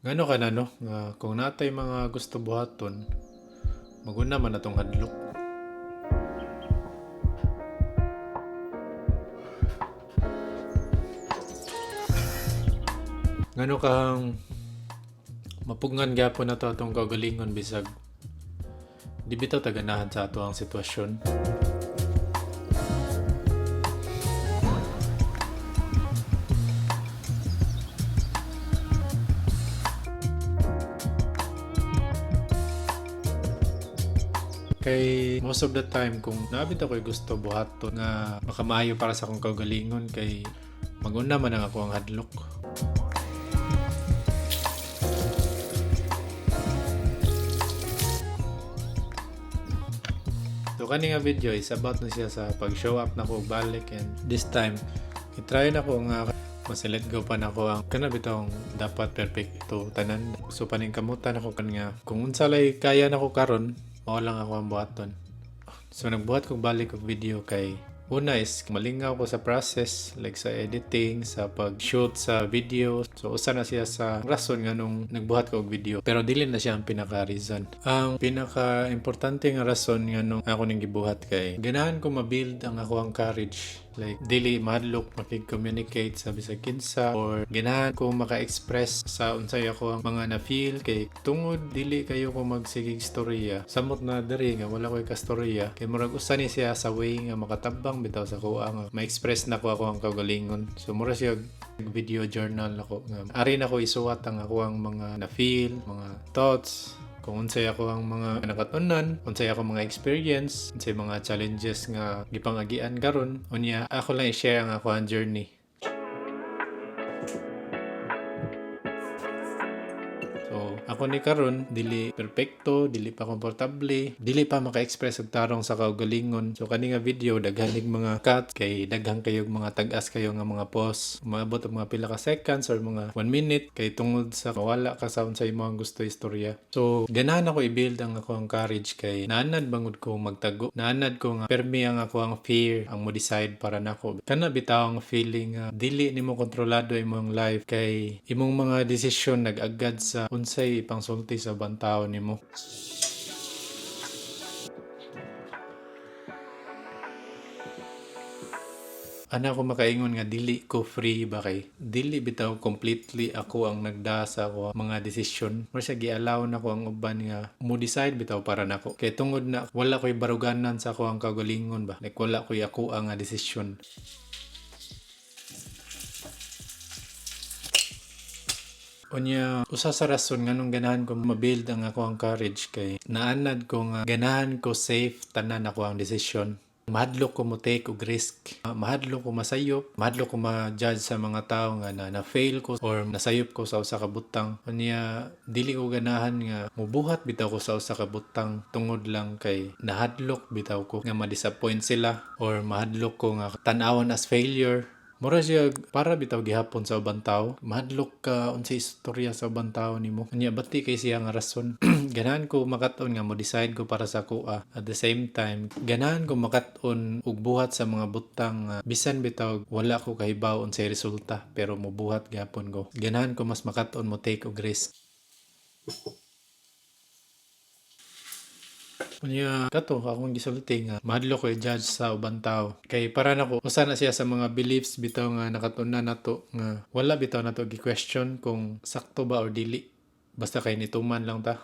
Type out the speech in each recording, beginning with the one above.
Ngano ka na no, nga kung natay mga gusto buhaton, maguna man atong hadlok. Ngano kang mapugngan gyapon na to atong kaugalingon bisag di bitaw taganahan sa ato ang sitwasyon. Kay most of the time kung nabit ako'y gusto buhaton nga makamaayo para sa akong kaugalingon kay maguna man ang ako ang hadlok. So kani nga video is about na siya sa pag-show up na ko balik, and this time i-try na ko nga masilet go pa na ko ang kana bitong dapat perfecto tanan. So paning kamutan ako kan nga kung unsa lay kaya na ko karon mao lang ako ang buhaton. So nagbuhat kog balik og video kay una is malingaw ko sa process like sa editing, sa pag-shoot sa video. So usa na siya sa rason nga nung nagbuhat ko og video. Pero dili na siya ang pinaka-reason. Ang pinaka-importante nga rason nga nung ako ning gibuhat kay ganahan ko ma-build ang ako ang courage. Like dili mahadlok makig-communicate sa bisag kinsa, or ganahan ko maka-express sa unsay ako ang mga na-feel kay tungod dili kayo ko magsigig storya. Samot na diri nga wala ko'y kastorya kay murag usa ni siya sa way nga makatabang bitaw sa kuha nga ma-express na ko ako ang kaugalingon. So mura siya video journal ako nga ari na ko isuwat ang ako ang mga na-feel, mga thoughts, kung unsay ako ang mga nakatunan, unsay ako mga experience, unsay mga challenges nga gipangagian karon, unya ako lang i-share ang ako ang journey. So, ako ni karon dili perfecto, dili pa komportable, dili pa maka-express og tarong sa kaugalingon. So kani nga video daghanig mga cut kay daghang kayog mga tag-as kayo nga mga pause. Maabot og mga pila ka seconds or mga 1 minute kay tungod sa wala ka sa unsay imong gusto istorya. So ganahan ako i-build ang ako ang courage kay naanad bangud ko magtago. Naanad ko nga permi ang ako ang fear ang mo decide para nako. Kana bitaw ang feeling nga dili nimo kontrolado imong life kay imong mga desisyon nag-agad sa unsay pangsulti sa bantaw nimo. Ana ko makaingon nga dili ko free ba kay dili bitaw completely ako ang nagda sa ako mga desisyon. Mura siya gi-allow na ko ang uban nga mo decide bitaw para nako. Kay tungod na wala ko'y baruganan sa ako ang kaugalingon ba. Like wala ko'y ako ang desisyon. Unya, usa sa rason nga nung ganahan ko ma-build ang ako ang courage kay naanad ko nga ganahan ko safe tanan ako ang desisyon. Mahadlok ko mo take og risk. Mahadlok ko masayop. Mahadlok ko ma-judge sa mga tao nga na-fail ko or nasayop ko sa usa ka butang. Unya, dili ko ganahan nga mubuhat bitaw ko sa usa ka butang tungod lang kay nahadlok bitaw ko nga ma-disappoint sila or mahadlok ko nga tan-awon as failure. Mura siya para bitaw gihapon sa ubang tao. Mahadlok ka unsay istorya sa ubang tao nimo. Unya bati kay siya nga rason. Ganahan ko makaton nga mo decide ko para sa kuha. At the same time, ganahan ko makaton og buhat sa mga butang bisan bitaw wala ko kahibaw unsay resulta pero mobuhat gyapon ko. Ganahan ko mas makaton mo take og risk. Unya kato akong gisulti nga mahadlok ko i-judge sa ubang tao kay para nako usa na siya sa mga beliefs bitaw nga nakatuna nato nga wala bitaw nato gi-question kung sakto ba or dili, basta kay nituman lang ta.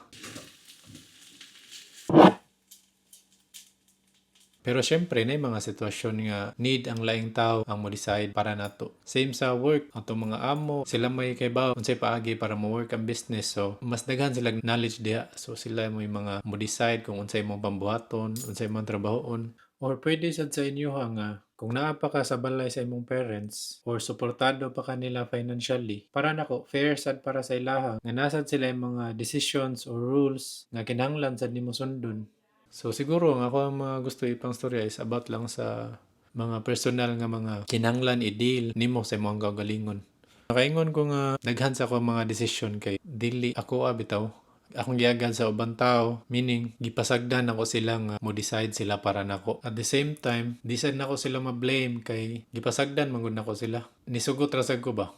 Pero syempre na mga sitwasyon nga need ang laing tao ang mo decide para nato. Same sa work, atong mga amo, sila may kaybaw unsay paagi para mo work ang business. So mas daghan sila knowledge diha. So sila may mga mo decide kung unsay mong pambuhaton, unsay mong trabahoon. Or pwede sad sa inyo nga kung naa pa ka sa balay sa imong parents or suportado pa kanila financially, para nako fair sad para sa ilaha nga nasad sila yung mga decisions or rules nga kinahanglan sad nimo sundon. So siguro ang ako ang mga gusto ipang storya is about lang sa mga personal nga mga kinahanglan i-deal nimo sa imong kaugalingon. Nakaingon ko nga daghan sa ako mga desisyon kay dili ako bitaw. Akong giagad sa ubang tao, meaning gipasagdan ako sila nga mo decide sila para nako. At the same time, di sad nako sila ma-blame kay gipasagdan man gud nako sila. Nisugot ra sad ko ba?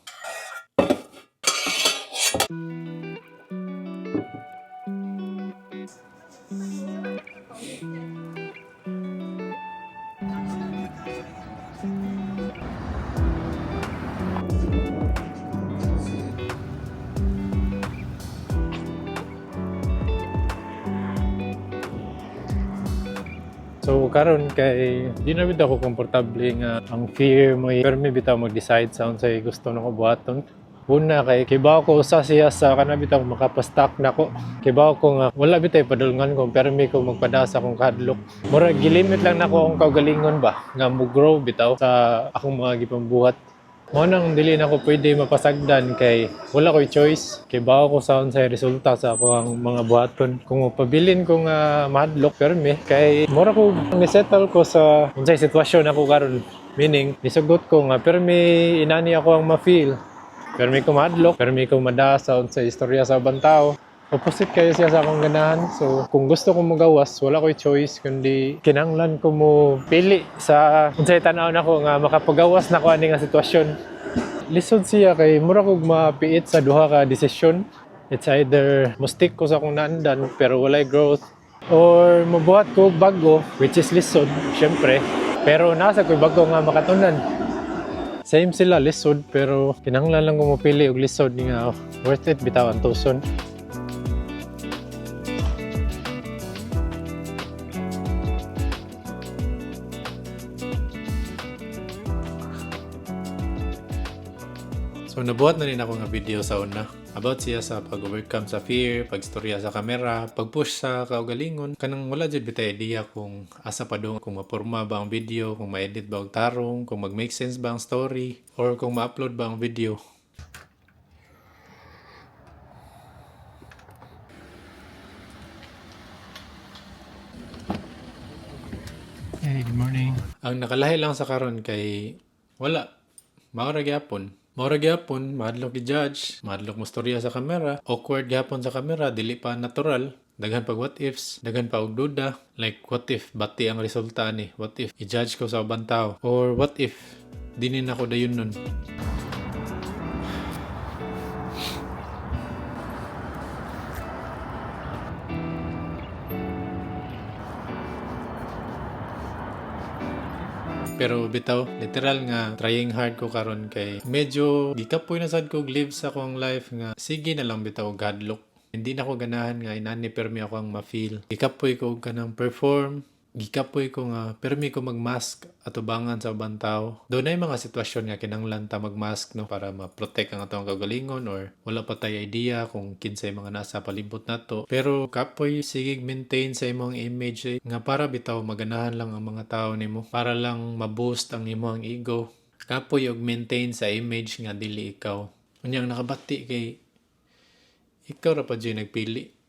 So karon kay di na bitaw ko komportable nga ang fear mo permi bitaw mag-decide sa unsay gusto nako buhaton. Una kay kibaw ko usa siya sa kana bitaw makapastock nako. Kibaw ko nga wala bitay padulngan ko permi ko magpadasa akong kadlok. Mura gilimit lang nako akong kaugalingon ba nga mo grow bitaw sa akong mga gipambuhat. Mo nang dili na ko pwede mapasagdan kay wala ko'y choice. Kay bawo ko sa unsay resulta sa ako ang mga buhaton. Kung mapabilin ko nga madlock permi kay mura ko ni-settle ko sa unsay sitwasyon ako karon. Meaning nisugot ko nga permi inani ako ang ma-feel. Permi ko madlock, permi ko madasa unsay istorya sa ubang tao. Opposite kayo siya sa akong ganahan. So, kung gusto ko magawas, wala ko'y choice kundi kinanglan ko mo pili sa unsay tanaw nako nga makapagawas na ko ani nga sitwasyon. Lisod siya kay mura kog mapiit sa duha ka desisyon. It's either mustik ko sa akong naandan pero walay growth or mabuhat ko og bago which is lisod, syempre. Pero nasa ko'y bago nga makatunan. Same sila lisod pero kinanglan lang ko mapili og lisod nga worth it bitaw ang tuson. So nabuhat na rin ako nga video sa una about siya sa pag-overcome sa fear, pagstorya sa kamera, pag-push sa kaugalingon. Kanang wala jud bitay idea kung asa pa dong, kung maporma ba ang video, kung ma-edit ba ang tarong, kung mag-make sense ba ang story, or kung ma-upload ba ang video. Hey, good morning. Ang nakalahi lang sa karon kay wala. Maura gyapon. Maura gyapon, madlok i-judge, madlok mo storya sa kamera, awkward gyapon sa kamera, dili pa natural. Daghan pag what ifs, daghan pa og duda. Like what if bati ang resulta ni? What if i-judge ko sa ubang tao? Or what if dinin ako dayon nun? Pero bitaw, literal nga trying hard ko karon kay medyo gikapoy na sad ko live sa akong life nga sige na lang bitaw gadlock. Hindi na ko ganahan nga inani permi ako ang ma-feel. Gikapoy ko og kanang perform, gikapoy ko nga permi ko mag-mask atubangan sa ubang tao. Doon ay mga sitwasyon nga kinahanglan ta mag-mask no para ma-protect ang atong kaugalingon or wala pa tay idea kung kinsay mga nasa palibot nato. Pero kapoy sige maintain sa imong image nga para bitaw maganahan lang ang mga tao nimo, para lang ma-boost ang imong ego. Kapoy og maintain sa image nga dili ikaw. Unyang nakabati kay ikaw ra pa dyan nagpili.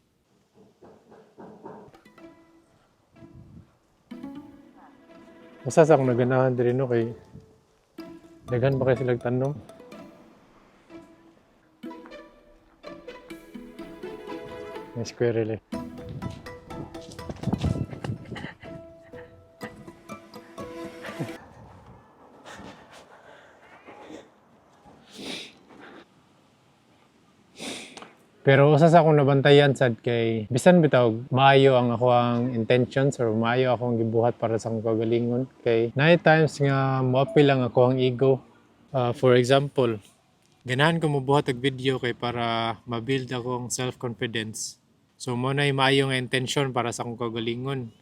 Masas akong naganahan din no kay daghan ba kayo silang tanong? May squirrel eh. Pero usas akong nabantayan sad kay bisan bitaw maayo ang ako ang intentions or maayo akong gibuhat para sa akong kaugalingon kay night times nga moapil lang ako ang ego. For example, ganahan ko mobuhat og video kay para ma-build akong self-confidence. So mo na maayo nga intention para sa akong kaugalingon.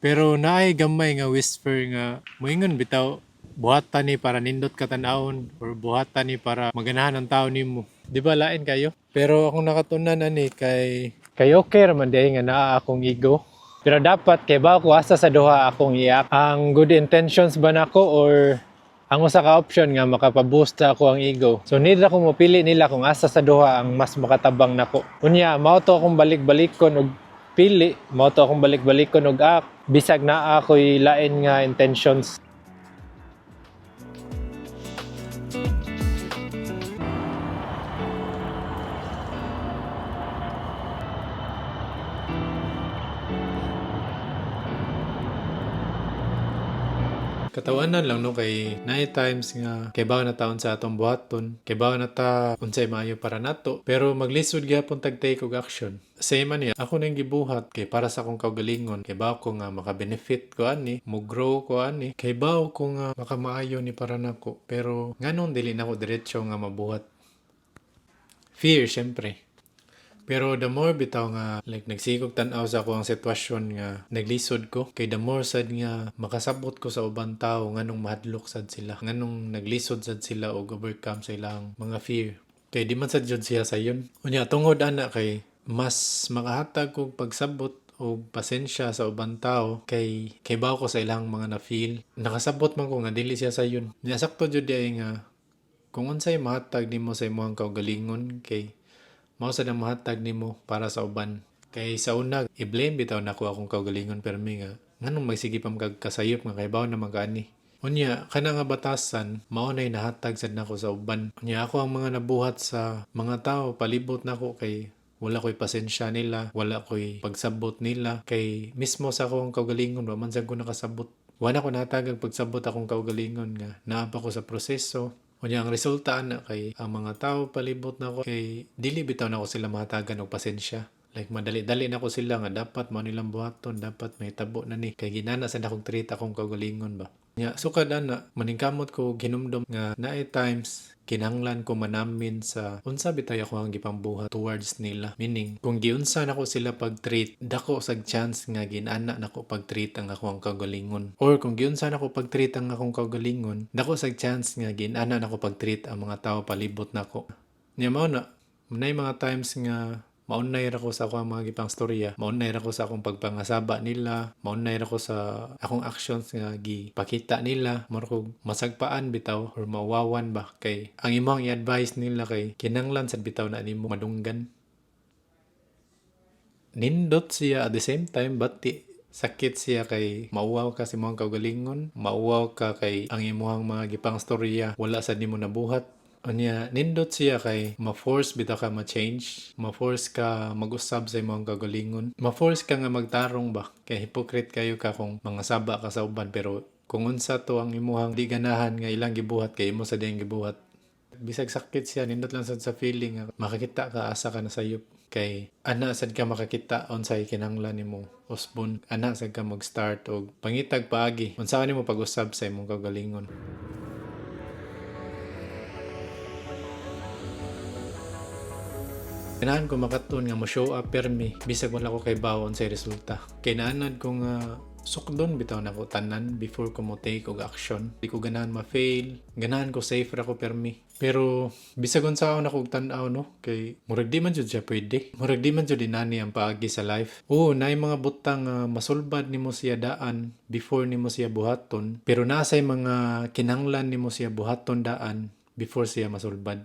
Pero naay gamay nga whisper nga moingon bitaw buhatan ni para nindot ka tan-awon or buhatan ni para maganahan ang tao nimo. Di ba lain kayo? Pero akong nakatunan ani kay okay raman day nga naa akong ego. Pero dapat kay ba ko asa sa duha akong iyak. Ang good intentions ba nako or ang usa ka option nga makapaboost ako ang ego. So need ako mapili nila kung asa sa duha ang mas makatabang nako. Unya mao to akong balik-balikon og pili, mao to akong balik-balikon og bisag naa ako'y lain nga intentions. Katawanan lang no kay night times nga kay bawa na taon sa atong buhaton, kay bawa na ta unsay maayo para nato, pero maglisod gyapon tag take og action. Same man niya, ako nang gibuhat kay para sa akong kaugalingon, kay bawa ko nga maka-benefit ko ani, mo grow ko ani, kay bawa ko nga makamaayo ni para nako, pero nganong dili nako diretso nga mabuhat. Fear syempre. Pero the more bitaw nga like nagsigog tan-aw sa ako ang sitwasyon nga naglisod ko, kay the more sad nga makasabot ko sa ubang tao nganong mahadlok sad sila, nganong naglisod sad sila o overcome sa ilang mga fear. Kay di man sad jud siya sayon. Unya tungod ana kay mas makahatag kog pagsabot o pasensya sa ubang tao kay baw ko sa ilang mga na-feel. Nakasabot man ko nga dili siya sayon. Nya sakto jud ay nga kung unsay mahatag nimo sa imong kaugalingon kay mao sad ang mahatag nimo para sa uban. Kay sa una i-blame bitaw nako akong kaugalingon permi nga nganong magsige pa magkasayop nga kay baw na magani. Unya kana nga batasan mao nay nahatag sad nako sa uban. Unya ako ang mga nabuhat sa mga tao palibot nako kay wala ko'y pasensya nila, wala ko'y pagsabot nila kay mismo sa akong kaugalingon wa man sad ko nakasabot. Wala ko natagag pagsabot akong kaugalingon nga naa pa ko sa proseso. Unya ang resulta ana kay ang mga tao palibot nako kay dili bitaw nako sila mahatagan og pasensya. Like madali-dali na ko sila nga dapat mao nilang buhaton, dapat may tabo na ni kay ginana sa akong treat akong kaugalingon ba. Nya sukad ana maningkamot ko hinumdom nga naay times kinahanglan ko manamin sa unsa bitay ako ang gipambuhat towards nila. Meaning kung giunsa nako sila pag-treat, dako sag chance nga ginana nako pag-treat ang akong kaugalingon. Or kung giunsa nako pag-treat ang akong kaugalingon, dako sag chance nga ginana nako pag-treat ang mga tao palibot nako. Nya mao na may mga times nga maunay ra ko sa akong mga gipang storya, maunay ra ko sa akong pagpangasaba nila, maunay ra ko sa akong actions nga gipakita nila, mura ko masagpaan bitaw or mawawan ba kay ang imong i-advise nila kay kinahanglan sad bitaw na nimo madunggan. Nindot siya at the same time but sakit siya kay mauwaw ka sa imong kaugalingon, mauwaw ka kay ang imong mga gipang storya wala sad nimo nabuhat. Unya, nindot siya kay ma-force bitaw ka ma-change, ma-force ka mag-usab sa imong kagalingon, ma-force ka nga magtarong ba, kay hypocrite kayo ka kung mga saba ka sa uban pero kung unsa to ang imuhang di ganahan nga ilang gibuhat kay imo sa diyang gibuhat. Bisag sakit siya, nindot lang sad sa feeling nga makakita ka asa ka na sayop kay ana sad ka makakita unsay kinahanglan nimo usbon, ana sad ka mag-start og pangitag paagi unsa nimo pag-usab sa imong kagalingon. Kailangan ko makatun nga mo show up permi bisag wala ko kay bawon sa resulta. Kailangan ko nga sukdon bitaw na ko tanan before ko mo take og action. Di ko ganahan ma-fail, ganahan ko safe ra ko permi. Pero bisag unsa ako nakog tan-aw no kay murag di man jud siya pwede. Murag di man jud dinani ang paagi sa life. Oo, naay mga butang masulbad nimo siya daan before nimo siya buhaton, pero nasay mga kinahanglan nimo siya buhaton daan before siya masulbad.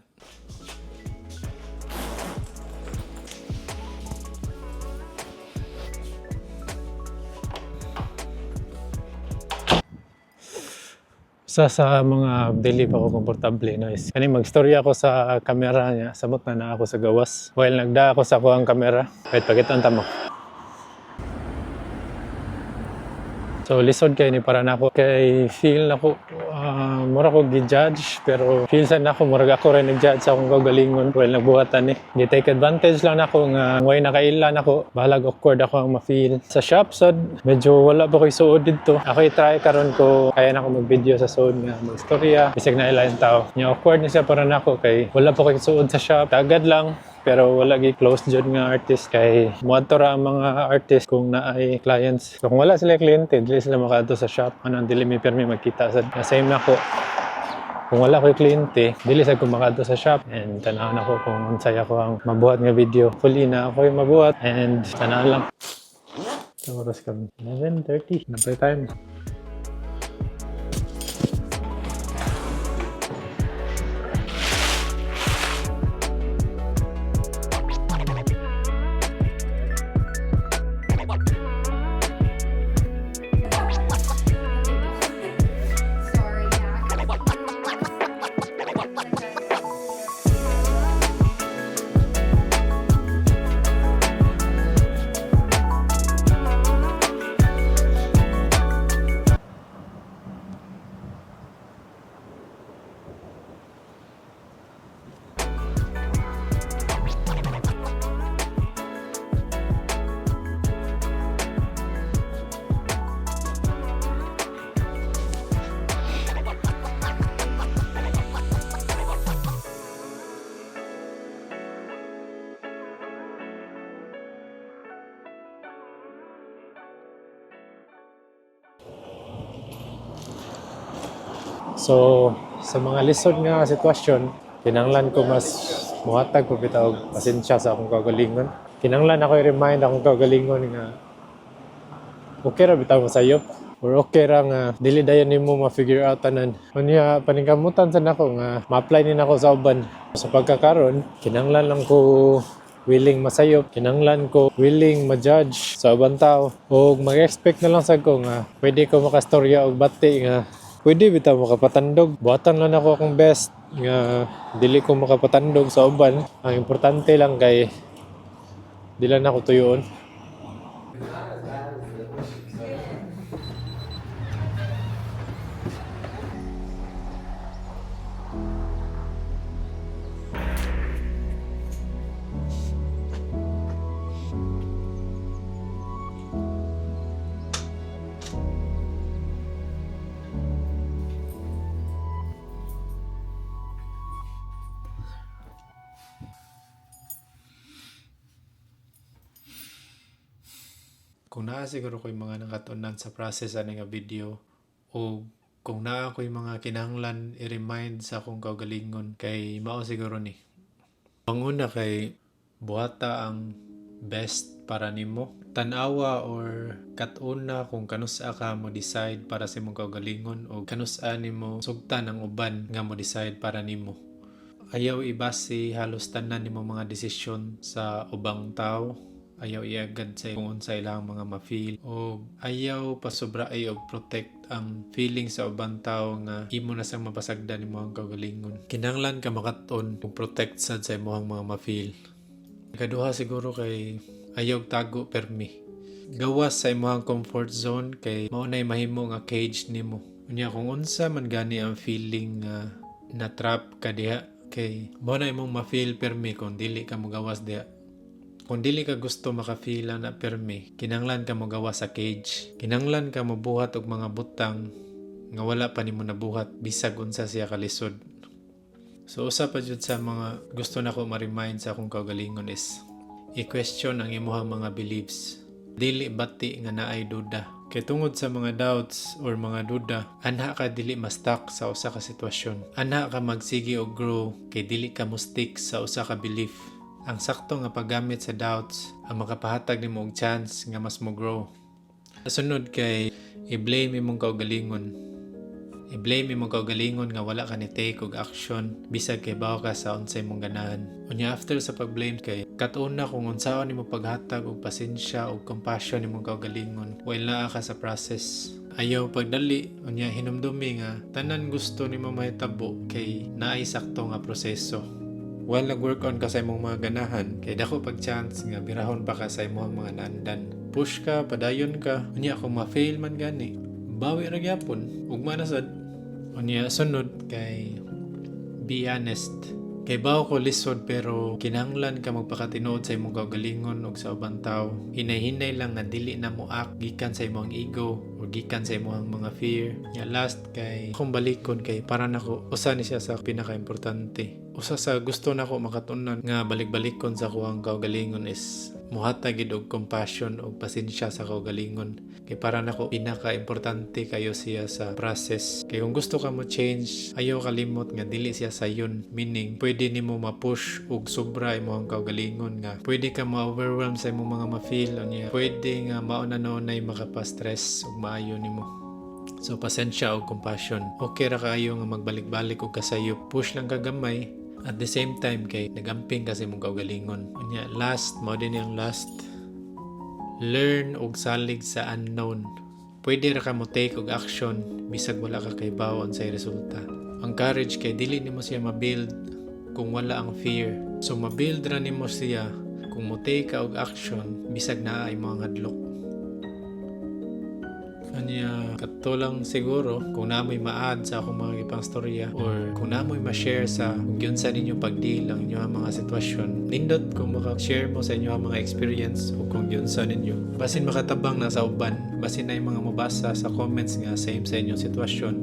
Sa mga dili pa ako komportable no is kani magstorya ako sa camera niya, sabot na ako sa gawas while nagda ako sa kuang camera kahit pagitan ta mo. So lisod kay ni para nako kay feel nako mura ko gi-judge pero feel sad nako murag ako rin nag-judge sa akong kaugalingon while nagbuhatan ni. Di take advantage lang nako nga way nakaila nako, balag awkward ako ang ma-feel. Sa shop sad medyo wala pa koy suod didto. Ako i-try karon ko kaya nako mag-video sa suod nga magstorya bisag na ila yung tao. Nya awkward ni siya para nako kay wala pa koy suod sa shop. Tagad lang pero wala gi close jud nga artist kay moadto ra ang mga artist kung naay clients. So, kung wala sila kliyente, dili sila makaadto sa shop. Dili mi permi magkita sad. Same nako. Kung wala ko'y kliyente, dili sad ko makaadto sa shop and tanaw nako kung unsay ako ang mabuhat nga video. Fully na ako yung mabuhat and tanaw lang. So, oras ka 11:30. Napay time. So sa mga lisod nga sitwasyon, kinahanglan ko mas muhatag ko bitaw pasensya sa akong kaugalingon. Kinahanglan ako i-remind akong kaugalingon nga okay ra bitaw masayop or okay ra nga dili dayon nimo ma-figure out tanan. Unya paningkamutan sa nako nga ma-apply ni nako sa uban. Sa pagkakaron, kinahanglan lang ko willing masayop, kinahanglan ko willing ma-judge sa ubang tao o mag-expect na lang sa ko nga pwede ko makastorya og bati nga pwede bitaw makapatandog. Buhatan lang ako akong best nga dili ko makapatandog sa uban. Ang importante lang kay dili na ako tuyoon. Kung naa siguro ko yung mga nakatunan sa process ani nga video o kung naa ko yung mga kinahanglan i-remind sa akong kaugalingon kay mao siguro ni. Panguna kay buhata ang best para nimo. Tanawa or katuna kung kanusa ka mo decide para sa imong kaugalingon o kanusa nimo sugtan ang uban nga mo decide para nimo. Ayaw ibase halos tanan nimo mga desisyon sa ubang tao. Ayaw iagad sa kung unsa ilang mga ma-feel o ayaw pasobra ay og protect ang feeling sa ubang tao nga imo na sang mapasagdan nimo ang kaugalingon. Kinahanglan ka makaton kung protect sad sa imong mga ma-feel. Ikaduha siguro kay ayaw tago permi. Gawas sa imong comfort zone kay mao nay mahimo nga cage nimo. Unya kung unsa man gani ang feeling nga na trap ka diha kay mao na imong ma-feel permi kung dili ka mogawas diha. Kung dili ka gusto makafila na permi, kinahanglan ka mo gawa sa cage. Kinahanglan ka mo buhat og mga butang nga wala pa nimo nabuhat bisag unsa siya kalisod. So usa pa jud sa mga gusto nako ma-remind sa akong kaugalingon is i-question ang imong mga beliefs. Dili bati nga naay duda. Kay tungod sa mga doubts or mga duda, anha ka dili ma-stuck sa usa ka sitwasyon. Anha ka magsige og grow kay dili ka mo stick sa usa ka belief. Ang sakto nga paggamit sa doubts ang makapahatag nimo og chance nga mas mo grow. Sunod kay i-blame imong kaugalingon. I-blame imong kaugalingon nga wala ka ni take og action bisag kay bawo ka sa unsay imong ganahan. Unya after sa pag-blame kay katuna kung unsaon nimo paghatag og pasensya og compassion imong kaugalingon while naa ka sa process. Ayaw pagdali unya hinumdumi nga tanan gusto nimo mahitabo kay naay sakto nga proseso. While nag-work on ka sa imong mga ganahan, kay dako pag chance nga birahon pa ka sa imong mga naandan. Push ka, padayon ka, unya kung ma-fail man gani, bawi ra gyapon, ugma na sad. Unya sunod kay be honest. Kay bawo ko lisod pero kinahanglan ka magpakatinuod sa imong kaugalingon ug sa ubang tao. Hinay-hinay lang nga dili na mo act gikan sa imong ego o gikan sa imong mga fear. Nya last kay akong balikon kay para nako usa ni siya sa pinaka-importante. Usa sa gusto nako makatunan nga balik-balikon sa kuwang kaugalingon is muhatag gid og compassion og pasensya sa kaugalingon. Kay para nako pinaka-importante kayo siya sa process. Kay kung gusto ka mo change, ayaw kalimot nga dili siya sayon. Meaning, pwede nimo ma-push og sobra imong kaugalingon nga pwede ka ma-overwhelm sa imong mga ma-feel unya. Pwede nga mauna-nonay makapa-stress ug maayo nimo. So pasensya og compassion. Okay ra kaayo nga magbalik-balik og kasayop. Push lang ka gamay. At the same time kay nagamping kasi mong kaugalingon. Unya last, mao din yung last. Learn og salig sa unknown. Pwede ra ka mo take og action bisag wala ka kay bawon sa resulta. Ang courage kay dili nimo siya ma-build kung wala ang fear. So ma-build ra nimo siya kung mo take ka og action bisag naa ay mga hadlok. Kanya kato lang siguro kung namoy ma-add sa akong mga ipang storya or kung namoy ma-share sa kung yun sa ninyo pag-deal ang inyong mga sitwasyon. Nindot kung maka-share mo sa inyo ang mga experience o kung yun sa ninyo. Basin makatabang na sa uban, basin na yung mga mabasa sa comments nga same sa inyong sitwasyon.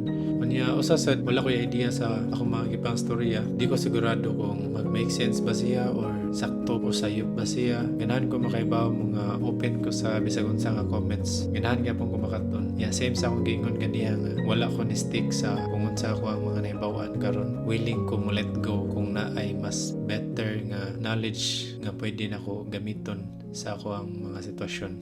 Unya usa sad wala ko idea sa akong mga gipang storya. Di ko sigurado kung mag-make sense ba siya or sakto o sayop ba siya. Ganahan ko makaibaw mga open ko sa bisag unsa nga comments. Ganahan gyapon ko makaton. Same sa akong giingon kaniya nga wala ko ni stick sa kung unsa ko ang mga naibawan karon. Willing ko mo let go kung naay mas better nga knowledge nga pwede nako gamiton sa ako ang mga sitwasyon.